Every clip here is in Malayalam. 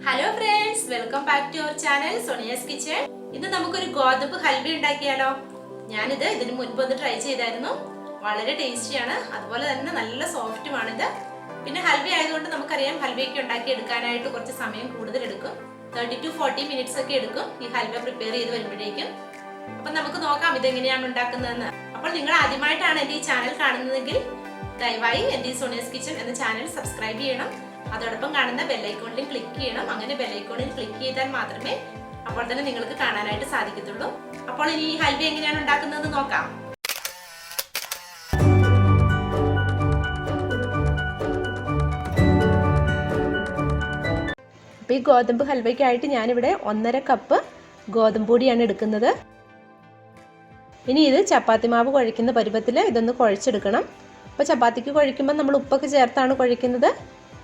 Hello friends, welcome back to our channel Sonia's kitchen. ഇന്ന് നമുക്കൊരു ഗോതമ്പ് ഹൽവ ഉണ്ടാക്കിയാലോ? ഞാനിത് ഇതിന് മുൻപ് ഒന്ന് ട്രൈ ചെയ്തായിരുന്നു. വളരെ ടേസ്റ്റിയാണ്, അതുപോലെ തന്നെ നല്ല സോഫ്റ്റുമാണിത്. പിന്നെ ഹൽവ ആയതുകൊണ്ട് നമുക്കറിയാം, ഹൽവയൊക്കെ ഉണ്ടാക്കി എടുക്കാനായിട്ട് കുറച്ച് സമയം കൂടുതൽ എടുക്കും. 30 to 40 മിനിറ്റ്സ് ഒക്കെ എടുക്കും ഈ ഹൽവ പ്രിപ്പയർ ചെയ്ത് വരുമ്പോഴേക്കും. അപ്പൊ നമുക്ക് നോക്കാം ഇതെങ്ങനെയാണ് ഉണ്ടാക്കുന്നതെന്ന്. അപ്പോൾ നിങ്ങൾ ആദ്യമായിട്ടാണ് എൻ്റെ ഈ ചാനൽ കാണുന്നതെങ്കിൽ ദയവായി എൻ്റെ ഈ സോണിയാസ് കിച്ചൺ എന്ന ചാനൽ സബ്സ്ക്രൈബ് ചെയ്യണം. അതോടൊപ്പം കാണുന്ന ബെല്ലൈക്കോണിൽ ക്ലിക്ക് ചെയ്യണം. അങ്ങനെ ബെല്ലൈക്കോണിൽ ക്ലിക്ക് ചെയ്താൽ മാത്രമേ അപ്പോൾ തന്നെ നിങ്ങൾക്ക് കാണാനായിട്ട് സാധിക്കത്തുള്ളൂ. അപ്പോൾ ഇനി ഈ ഹൽവ എങ്ങനെയാണ് ഉണ്ടാക്കുന്നതെന്ന് നോക്കാം. അപ്പോൾ ഈ ഗോതമ്പ് ഹൽവയ്ക്കായിട്ട് ഞാനിവിടെ 1.5 കപ്പ് ഗോതമ്പ് പൊടിയാണ് എടുക്കുന്നത്. ഇനി ഇത് ചപ്പാത്തി മാവ് കുഴയ്ക്കുന്ന പരുവത്തിൽ ഇതൊന്ന് കുഴച്ചെടുക്കണം. അപ്പോൾ ചപ്പാത്തിക്ക് കുഴയ്ക്കുമ്പോൾ നമ്മൾ ഉപ്പൊക്കെ ചേർത്താണ് കുഴയ്ക്കുന്നത്.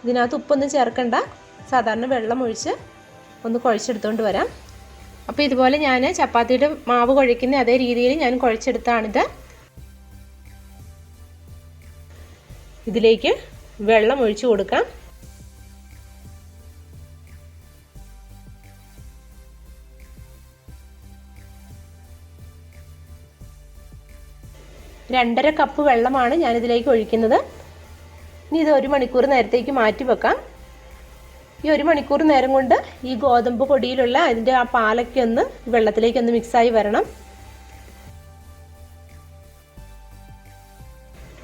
ഇതിനകത്ത് ഉപ്പൊന്നും ചേർക്കണ്ട, സാധാരണ വെള്ളം ഒഴിച്ച് ഒന്ന് കുഴച്ചെടുത്തുകൊണ്ട് വരാം. അപ്പോൾ ഇതുപോലെ ഞാൻ ചപ്പാത്തിയുടെ മാവ് കുഴയ്ക്കുന്ന അതേ രീതിയിൽ ഞാൻ കുഴച്ചെടുത്താണിത്. ഇതിലേക്ക് വെള്ളം ഒഴിച്ചു കൊടുക്കാം. രണ്ടര കപ്പ് വെള്ളമാണ് ഞാനിതിലേക്ക് ഒഴിക്കുന്നത്. ഇനി ഇത് 1 മണിക്കൂർ നേരത്തേക്ക് മാറ്റി വെക്കാം. ഈ 1 മണിക്കൂർ നേരം കൊണ്ട് ഈ ഗോതമ്പ് പൊടിയിലുള്ള അതിൻ്റെ ആ പാലൊക്കെ ഒന്ന് വെള്ളത്തിലേക്കൊന്ന് മിക്സായി വരണം.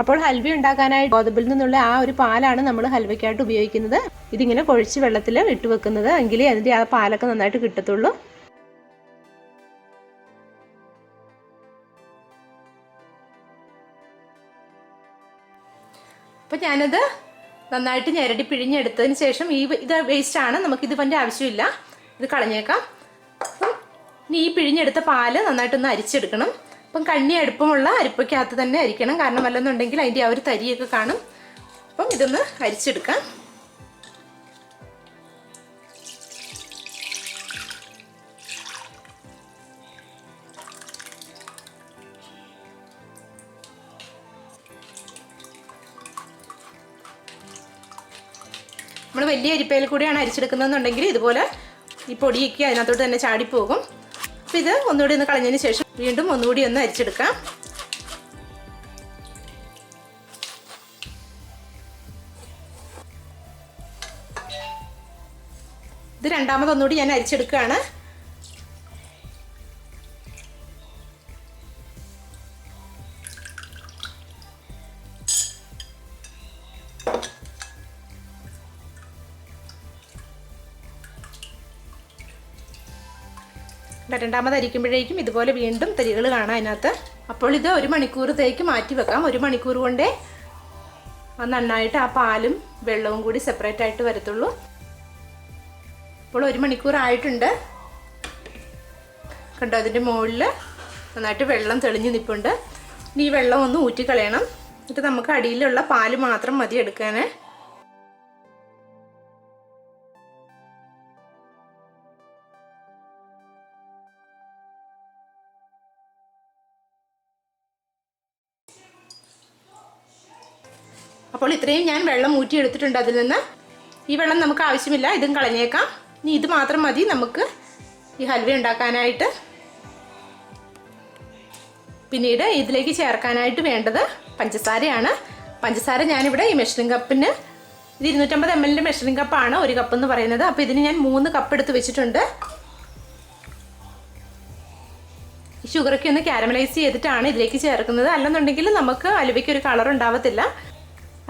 അപ്പോൾ ഹൽവ ഉണ്ടാക്കാനായിട്ട് ഗോതമ്പിൽ നിന്നുള്ള ആ ഒരു പാലാണ് നമ്മൾ ഹൽവയ്ക്കായിട്ട് ഉപയോഗിക്കുന്നത്. ഇതിങ്ങനെ കുഴച്ച് വെള്ളത്തിൽ ഇട്ട് വെക്കുന്നത്, എങ്കിലേ അതിൻ്റെ ആ പാലൊക്കെ നന്നായിട്ട് കിട്ടത്തുള്ളൂ. അപ്പോൾ ഞാനത് നന്നായിട്ട് ഞെരടി പിഴിഞ്ഞെടുത്തതിന് ശേഷം ഇത് വേസ്റ്റാണ്, നമുക്കിത് ഇതിൻ്റെ ആവശ്യമില്ല, ഇത് കളഞ്ഞേക്കാം. അപ്പം ഇനി ഈ പിഴിഞ്ഞെടുത്ത പാല് നന്നായിട്ടൊന്ന് അരിച്ചെടുക്കണം. അപ്പം കണ്ണി അടുപ്പമുള്ള അരിപ്പയ്ക്കകത്ത് തന്നെ അരിക്കണം, കാരണം വല്ലെന്നുണ്ടെങ്കിൽ അതിൻ്റെ ആ ഒരു തരിയൊക്കെ കാണും. അപ്പം ഇതൊന്ന് അരിച്ചെടുക്കാം. നമ്മൾ വലിയ അരിപ്പയിൽ കൂടിയാണ് അരിച്ചെടുക്കുന്നതെന്നുണ്ടെങ്കിൽ ഇതുപോലെ ഈ പൊടിയൊക്കെ അതിനകത്തോട്ട് തന്നെ ചാടിപ്പോകും. അപ്പോൾ ഇത് ഒന്നുകൂടി ഒന്ന് കളഞ്ഞതിന് ശേഷം വീണ്ടും ഒന്നുകൂടി ഒന്ന് അരിച്ചെടുക്കാം. ഇത് രണ്ടാമതൊന്നുകൂടി ഞാൻ അരിച്ചെടുക്കുകയാണ്. രണ്ടാമത് അരിക്കുമ്പോഴേക്കും ഇതുപോലെ വീണ്ടും തരികൾ കാണാം അതിനകത്ത്. അപ്പോൾ ഇത് 1 മണിക്കൂറത്തേക്ക് മാറ്റി വെക്കാം. 1 മണിക്കൂർ കൊണ്ടേ നന്നായിട്ട് ആ പാലും വെള്ളവും കൂടി സെപ്പറേറ്റ് ആയിട്ട് വരത്തുള്ളൂ. അപ്പോൾ 1 മണിക്കൂർ ആയിട്ടുണ്ട്. കണ്ടോ, അതിൻ്റെ മുകളിൽ നന്നായിട്ട് വെള്ളം തെളിഞ്ഞ് നിൽപ്പുണ്ട്. ഇനി ഈ വെള്ളം ഒന്ന് ഊറ്റിക്കളയണം. എന്നിട്ട് നമുക്ക് അടിയിലുള്ള പാല് മാത്രം മതി എടുക്കാൻ. അപ്പോൾ ഇത്രയും ഞാൻ വെള്ളം ഊറ്റിയെടുത്തിട്ടുണ്ട്. അതിൽ നിന്ന് ഈ വെള്ളം നമുക്ക് ആവശ്യമില്ല, ഇതും കളഞ്ഞേക്കാം. ഇനി ഇത് മാത്രം മതി നമുക്ക് ഈ ഹൽവ ഉണ്ടാക്കാനായിട്ട്. പിന്നീട് ഇതിലേക്ക് ചേർക്കാനായിട്ട് വേണ്ടത് പഞ്ചസാരയാണ്. പഞ്ചസാര ഞാനിവിടെ ഈ മെഷറിംഗ് കപ്പിന്, ഇത് 250 ml മെഷറിംഗ് കപ്പാണ് 1 കപ്പ് എന്ന് പറയുന്നത്. അപ്പോൾ ഇതിന് ഞാൻ 3 കപ്പ് എടുത്ത് വെച്ചിട്ടുണ്ട്. ഈ ഷുഗറൊക്കെ ഒന്ന് കാരമലൈസ് ചെയ്തിട്ടാണ് ഇതിലേക്ക് ചേർക്കുന്നത്. അല്ലെന്നുണ്ടെങ്കിൽ നമുക്ക് ഹൽവയ്ക്ക് ഒരു കളർ ഉണ്ടാവത്തില്ല.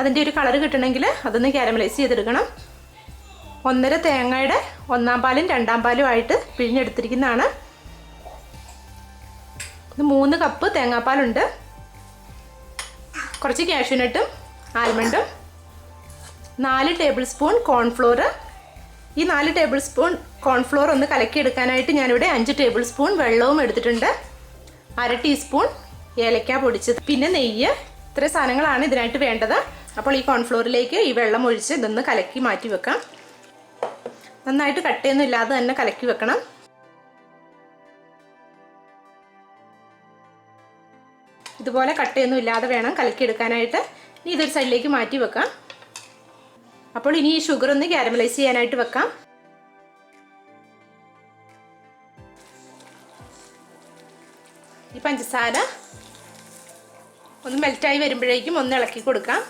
അതിൻ്റെ ഒരു കളർ കിട്ടണമെങ്കിൽ അതൊന്ന് കാരമലൈസ് ചെയ്തെടുക്കണം. 1.5 തേങ്ങയുടെ 1-ാം പാലും 2-ാം പാലും ആയിട്ട് പിഴിഞ്ഞെടുത്തിരിക്കുന്നതാണ്. ഇത് 3 കപ്പ് തേങ്ങാപ്പാലുണ്ട്. കുറച്ച് കാഷ്യൂനട്ടും ആൽമണ്ടും, 4 ടേബിൾ സ്പൂൺ കോൺഫ്ലോർ. ഈ 4 ടേബിൾ സ്പൂൺ കോൺഫ്ലോർ ഒന്ന് കലക്കിയെടുക്കാനായിട്ട് ഞാനിവിടെ 5 ടേബിൾ സ്പൂൺ വെള്ളവും എടുത്തിട്ടുണ്ട്. 1/2 ടീസ്പൂൺ ഏലക്ക പൊടിച്ചത്, പിന്നെ നെയ്യ്. ഇത്രയും സാധനങ്ങളാണ് ഇതിനായിട്ട് വേണ്ടത്. അപ്പോൾ ഈ കോൺഫ്ലോറിലേക്ക് ഈ വെള്ളം ഒഴിച്ച് ഇതൊന്ന് കലക്കി മാറ്റി വെക്കാം. നന്നായിട്ട് കട്ടയൊന്നും ഇല്ലാതെ തന്നെ കലക്കി വെക്കണം. ഇതുപോലെ കട്ടയൊന്നും ഇല്ലാതെ വേണം കലക്കിയെടുക്കാനായിട്ട്. ഇനി ഇതൊരു സൈഡിലേക്ക് മാറ്റി വെക്കാം. അപ്പോൾ ഇനി ഈ ഷുഗർ ഒന്ന് കാരമലൈസ് ചെയ്യാനായിട്ട് വെക്കാം. ഈ പഞ്ചസാര ഒന്ന് മെൽറ്റായി വരുമ്പോഴേക്കും ഒന്ന് ഇളക്കി കൊടുക്കാം.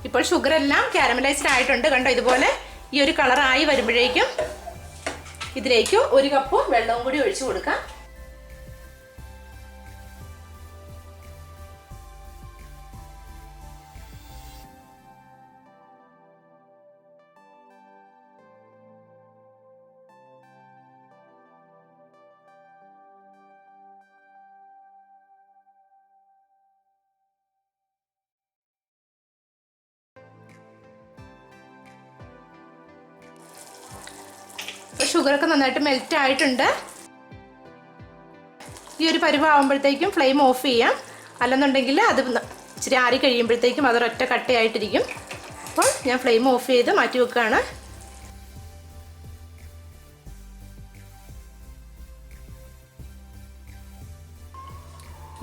ഇപ്പോൾ ഷുഗർ എല്ലാം കാരമലൈസ്ഡ് ആയിട്ടുണ്ട്. കണ്ടോ, ഇതുപോലെ ഈ ഒരു കളറായി വരുമ്പോഴേക്കും ഇതിലേക്ക് 1 കപ്പ് വെള്ളവും കൂടി ഒഴിച്ചു കൊടുക്കാം. ഷുഗറൊക്കെ നന്നായിട്ട് മെൽറ്റ് ആയിട്ടുണ്ട്. ഈ ഒരു പരുവാകുമ്പോഴത്തേക്കും ഫ്ലെയിം ഓഫ് ചെയ്യാം. അല്ലെന്നുണ്ടെങ്കിൽ അത് ഇച്ചിരി ആറി കഴിയുമ്പോഴത്തേക്കും അതൊരൊറ്റ കട്ടയായിട്ടിരിക്കും. അപ്പോൾ ഞാൻ ഫ്ലെയിം ഓഫ് ചെയ്ത് മാറ്റി വെക്കുകയാണ്.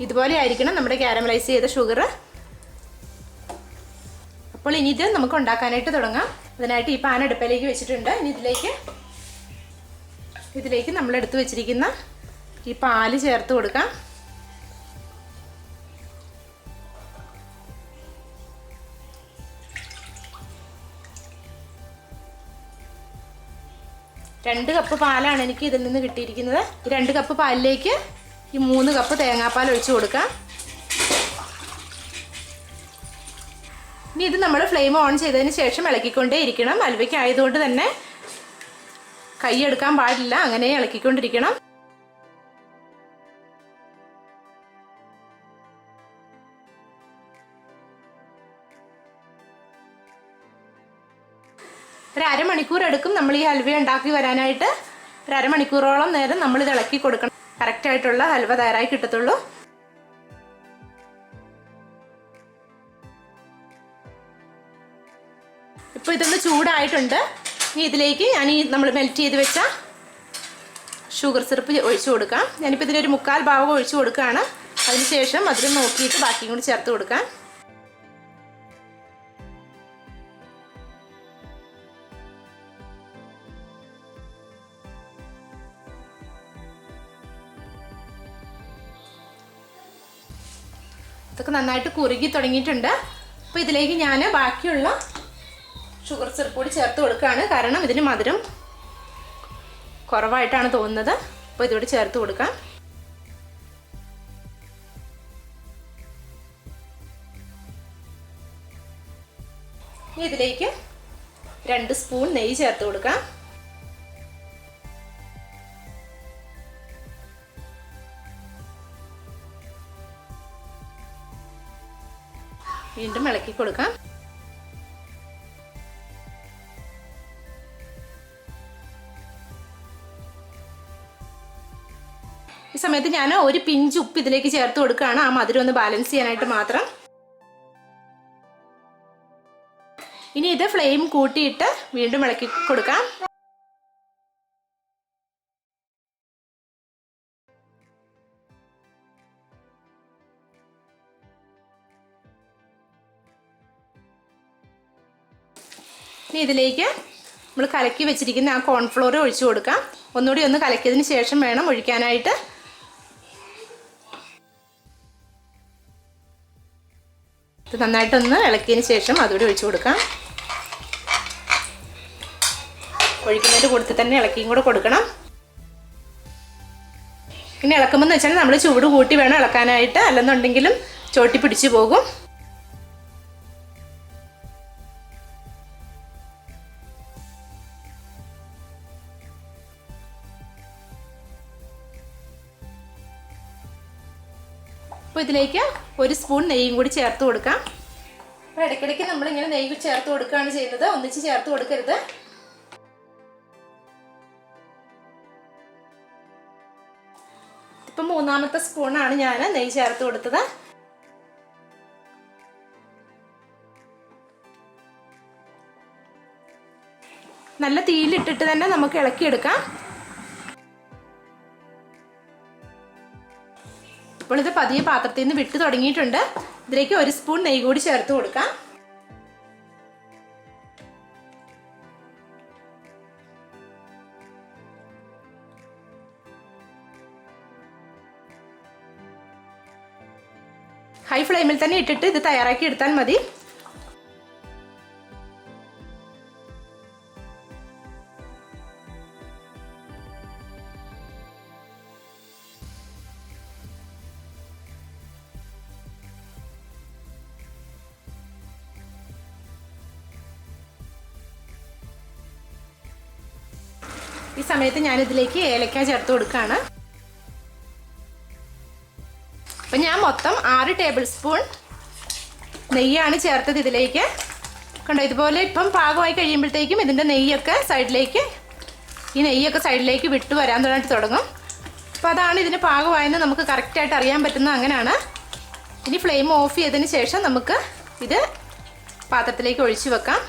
ഇതുപോലെ ആയിരിക്കണം നമ്മുടെ കാരമലൈസ് ചെയ്ത ഷുഗർ. അപ്പോൾ ഇനി ഇത് നമുക്ക് ഉണ്ടാക്കാനായിട്ട് തുടങ്ങാം. അതിനായിട്ട് ഈ പാൻ അടുപ്പിലേക്ക് വെച്ചിട്ടുണ്ട്. ഇനി ഇതിലേക്ക് നമ്മൾ എടുത്തു വെച്ചിരിക്കുന്ന ഈ പാല് ചേർത്ത് കൊടുക്കാം. രണ്ട് കപ്പ് പാലാണ് എനിക്ക് ഇതിൽ നിന്ന് കിട്ടിയിരിക്കുന്നത്. ഈ 2 കപ്പ് പാലിലേക്ക് ഈ 3 കപ്പ് തേങ്ങാപ്പാൽ ഒഴിച്ചു കൊടുക്കാം. ഇനി ഇത് നമ്മൾ ഫ്ലെയിം ഓൺ ചെയ്തതിന് ശേഷം ഇളക്കിക്കൊണ്ടേ ഇരിക്കണം. ഹൽവയ്ക്ക് ആയതുകൊണ്ട് തന്നെ കൈ എടുക്കാൻ പാടില്ല, അങ്ങനെ ഇളക്കിക്കൊണ്ടിരിക്കണം. ഒരു അരമണിക്കൂർ എടുക്കും നമ്മൾ ഈ ഹൽവ ഉണ്ടാക്കി വരാനായിട്ട്. ഒരു അരമണിക്കൂറോളം നേരം നമ്മളിത് ഇളക്കി കൊടുക്കണം. കറക്റ്റായിട്ടുള്ള ഹൽവ തയ്യാറായി കിട്ടത്തുള്ളൂ. ഇപ്പോൾ ഇതൊന്ന് ചൂടായിട്ടുണ്ട്. ഇനി ഇതിലേക്ക് നമ്മൾ മെൽറ്റ് ചെയ്ത് വെച്ച ഷുഗർ സിറപ്പ് ഒഴിച്ചു കൊടുക്കാം. ഞാനിപ്പോൾ ഇതിനൊരു 1/4 ഭാഗം ഒഴിച്ചു കൊടുക്കുകയാണ്. അതിനുശേഷം മധുരം നോക്കിയിട്ട് ബാക്കിയും കൂടി ചേർത്ത് കൊടുക്കാം. ഇതൊക്കെ നന്നായിട്ട് കുറുകി തുടങ്ങിയിട്ടുണ്ട്. അപ്പോൾ ഇതിലേക്ക് ഞാൻ ബാക്കിയുള്ള ഷുഗർ സിറപ്പ് കൂടി ചേർത്ത് കൊടുക്കുകയാണ്. കാരണം ഇതിന് മധുരം കുറവായിട്ടാണ് തോന്നുന്നത്. അപ്പോൾ ഇതോടെ ചേർത്ത് കൊടുക്കാം. ഇതിലേക്ക് 2 സ്പൂൺ നെയ്യ് ചേർത്ത് കൊടുക്കാം. വീണ്ടും ഇളക്കി കൊടുക്കാം. ഈ സമയത്ത് ഞാൻ ഒരു പിഞ്ച് ഉപ്പ് ഇതിലേക്ക് ചേർത്ത് കൊടുക്കുകയാണ്. ആ മധുരം ഒന്ന് ബാലൻസ് ചെയ്യാനായിട്ട് മാത്രം. ഇനി ഇത് ഫ്ലെയിം കൂട്ടിയിട്ട് വീണ്ടും ഇളക്കി കൊടുക്കാം. ഇനി ഇതിലേക്ക് നമ്മൾ കലക്കി വെച്ചിരിക്കുന്ന ആ കോൺഫ്ലോർ ഒഴിച്ചു കൊടുക്കാം. ഒന്നുകൂടി ഒന്ന് കലക്കിയതിന് ശേഷം വേണം ഒഴിക്കാനായിട്ട്. ഇത് നന്നായിട്ടൊന്ന് ഇളക്കിയതിന് ശേഷം അതുകൂടി ഒഴിച്ചു കൊടുക്കാം. ഒഴിക്കുന്നതിൻ്റെ കൂട്ടത്തിൽ തന്നെ ഇളക്കിയും കൂടെ കൊടുക്കണം. പിന്നെ ഇളക്കുമ്പോൾ എന്ന് വെച്ചാൽ നമ്മൾ ചൂട് കൂട്ടി വേണം ഇളക്കാനായിട്ട്, അല്ലെന്നുണ്ടെങ്കിലും ചോട്ടി പിടിച്ചു പോകും. അപ്പോൾ ഇതിലേക്ക് 1 സ്പൂൺ നെയ്യും കൂടി ചേർത്ത് കൊടുക്കാം. അപ്പോൾ ഇടയ്ക്കിടയ്ക്ക് നമ്മളിങ്ങനെ നെയ്യ് ചേർത്ത് കൊടുക്കുകയാണ് ചെയ്യുന്നത്, ഒന്നിച്ച് ചേർത്ത് കൊടുക്കരുത്. ഇപ്പം 3ാമത്തെ സ്പൂണാണ് ഞാൻ നെയ്യ് ചേർത്ത് കൊടുത്തത്. നല്ല തീയിലിട്ടിട്ട് തന്നെ നമുക്ക് ഇളക്കിയെടുക്കാം. ഇപ്പോൾ ഇത് പതിയെ പാത്രത്തിൽ നിന്ന് വിട്ട് തുടങ്ങിയിട്ടുണ്ട്. ഇതിലേക്ക് 1 സ്പൂൺ നെയ്യ് കൂടി ചേർത്ത് കൊടുക്കാം. ഹൈ ഫ്ലെയിമിൽ തന്നെ ഇട്ടിട്ട് ഇത് തയ്യാറാക്കി എടുത്താൽ മതി. ഈ സമയത്ത് ഞാനിതിലേക്ക് ഏലക്ക ചേർത്ത് കൊടുക്കുകയാണ്. അപ്പം ഞാൻ മൊത്തം 6 ടേബിൾ സ്പൂൺ നെയ്യാണ് ചേർത്തത് ഇതിലേക്ക്. കണ്ടോ, ഇതുപോലെ ഇപ്പം പാകമായി കഴിയുമ്പോഴത്തേക്കും ഇതിൻ്റെ നെയ്യൊക്കെ സൈഡിലേക്ക് വിട്ടു വരാൻ തുടങ്ങും. അപ്പോൾ അതാണ് ഇതിന് പാകമായെന്ന് നമുക്ക് കറക്റ്റായിട്ട് അറിയാൻ പറ്റുന്നത് അങ്ങനെയാണ്. ഇനി ഫ്ലെയിം ഓഫ് ചെയ്തതിന് ശേഷം നമുക്ക് ഇത് പാത്രത്തിലേക്ക് ഒഴിച്ചു വെക്കാം.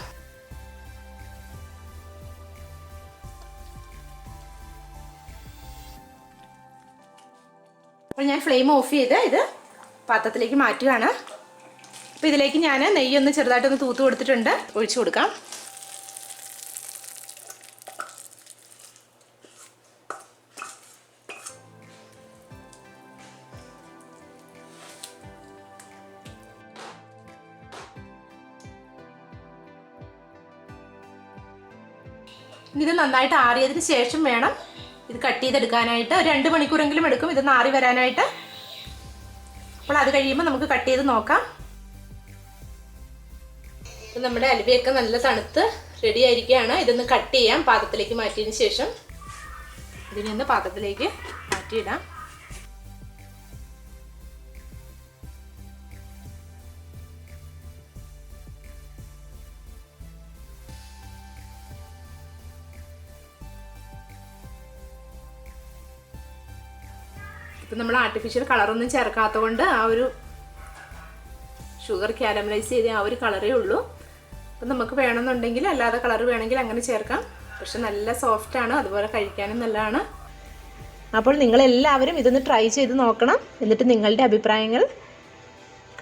അപ്പോൾ ഞാൻ ഫ്ലെയിം ഓഫ് ചെയ്ത് ഇത് പാത്രത്തിലേക്ക് മാറ്റുകയാണ്. അപ്പോൾ ഇതിലേക്ക് ഞാൻ നെയ്യൊന്ന് ചെറുതായിട്ടൊന്ന് തൂത്ത് കൊടുത്തിട്ടുണ്ട്, ഒഴിച്ചു കൊടുക്കാം. ഇത് നന്നായിട്ട് ആറിയതിന് ശേഷം വേണം ഇത് കട്ട് ചെയ്തെടുക്കാനായിട്ട്. ഒരു 2 മണിക്കൂറെങ്കിലും എടുക്കും ഇത് ആറി വരാനായിട്ട്. അപ്പോൾ അത് കഴിയുമ്പോൾ നമുക്ക് കട്ട് ചെയ്ത് നോക്കാം. അപ്പം നമ്മുടെ അലുവയൊക്കെ നല്ല തണുത്ത് റെഡി ആയിരിക്കുകയാണ്. ഇതൊന്ന് കട്ട് ചെയ്യാം. പാത്രത്തിലേക്ക് മാറ്റിയതിന് ശേഷം ഇതിനൊന്ന് പാത്രത്തിലേക്ക് മാറ്റിയിടാം. ഇപ്പം നമ്മൾ ആർട്ടിഫിഷ്യൽ കളറൊന്നും ചേർക്കാത്തത് കൊണ്ട് ആ ഒരു ഷുഗർ കാരമലൈസ് ചെയ്ത ആ ഒരു കളറേ ഉള്ളൂ. അപ്പം നമുക്ക് വേണമെന്നുണ്ടെങ്കിൽ അല്ലാതെ കളർ വേണമെങ്കിൽ അങ്ങനെ ചേർക്കാം. പക്ഷെ നല്ല സോഫ്റ്റാണ്, അതുപോലെ കഴിക്കാനും നല്ലതാണ്. അപ്പോൾ നിങ്ങളെല്ലാവരും ഇതൊന്ന് ട്രൈ ചെയ്ത് നോക്കണം. എന്നിട്ട് നിങ്ങളുടെ അഭിപ്രായങ്ങൾ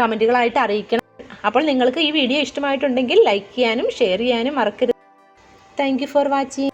കമൻറ്റുകളായിട്ട് അറിയിക്കണം. അപ്പോൾ നിങ്ങൾക്ക് ഈ വീഡിയോ ഇഷ്ടമായിട്ടുണ്ടെങ്കിൽ ലൈക്ക് ചെയ്യാനും ഷെയർ ചെയ്യാനും മറക്കരുത്. Thank you for watching.